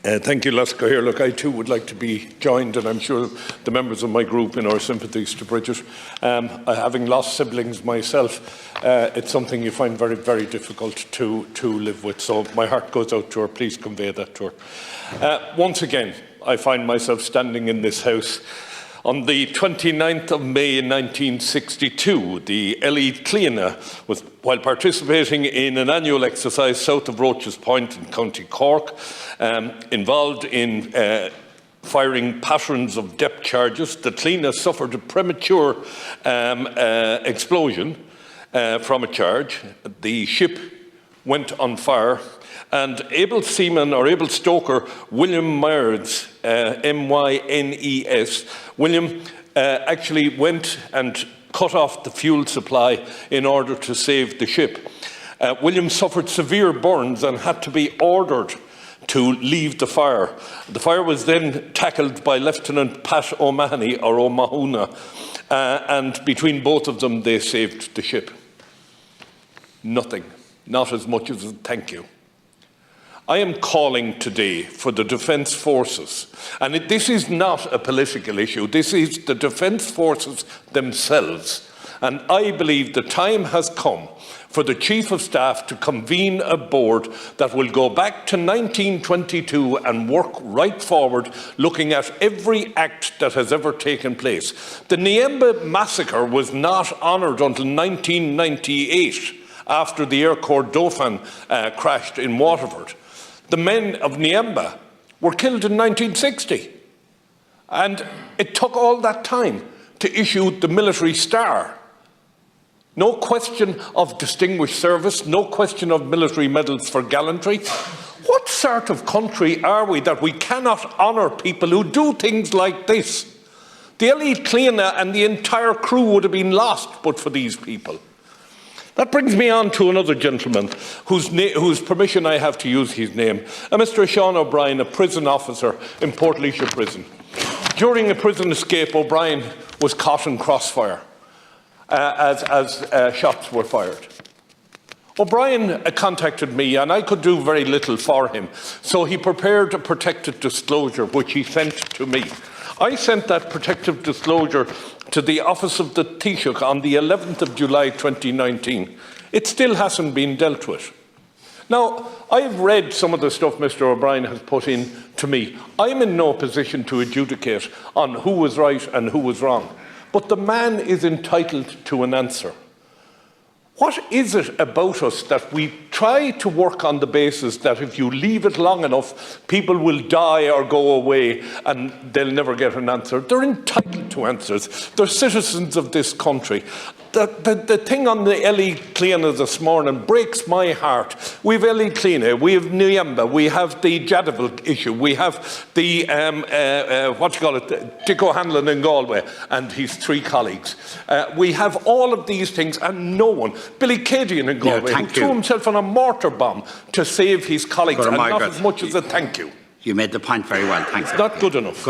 Thank you, Lasco here. Look, I too would like to be joined, and I'm sure the members of my group, in our sympathies to Bridget. Having lost siblings myself, it's something you find very, very difficult to live with. So my heart goes out to her. Please convey that to her. Once again, I find myself standing in this House. On the 29th of May 1962, the Oireachtas, while participating in an annual exercise south of Roach's Point in County Cork, involved in firing patterns of depth charges. The Cliona suffered a premature explosion from a charge. The ship went on fire, and able seaman, or able stoker, William Myers, M-Y-N-E-S, William actually went and cut off the fuel supply in order to save the ship. William suffered severe burns and had to be ordered to leave the fire. The fire was then tackled by Lieutenant Pat O'Mahony, or O'Mahuna, and between both of them they saved the ship. Nothing, not as much as a thank you. I am calling today for the Defence Forces, and this is not a political issue, this is the Defence Forces themselves, and I believe the time has come for the Chief of Staff to convene a board that will go back to 1922 and work right forward, looking at every act that has ever taken place. The Niemba massacre was not honoured until 1998, after the Air Corps Dauphin crashed in Waterford. The men of Niemba were killed in 1960, and it took all that time to issue the military star. No question of distinguished service, no question of military medals for gallantry. What sort of country are we that we cannot honour people who do things like this? The Oireachtas and the entire crew would have been lost but for these people. That brings me on to another gentleman whose permission I have to use his name, Mr. Sean O'Brien, a prison officer in Portlaoise Prison. During a prison escape, O'Brien was caught in crossfire as shots were fired. O'Brien contacted me, and I could do very little for him, so he prepared a protected disclosure which he sent to me. I sent that protective disclosure to the Office of the Taoiseach on the 11th of July 2019. It still hasn't been dealt with. Now, I've read some of the stuff Mr. O'Brien has put in to me. I'm in no position to adjudicate on who was right and who was wrong, but the man is entitled to an answer. What is it about us that we try to work on the basis that if you leave it long enough, people will die or go away and they'll never get an answer? They're entitled to answers. They're citizens of this country. The thing on the Oireachtas this morning breaks my heart. We have Oireachtas, we have Niemba, we have the Jadaville issue, we have the, Dico Hanlon in Galway and his three colleagues. We have all of these things and no one. Billy Cadian in Galway, who threw himself on a mortar bomb to save his colleagues, and not as much as a thank you. You made the point very well, thanks. Not good enough.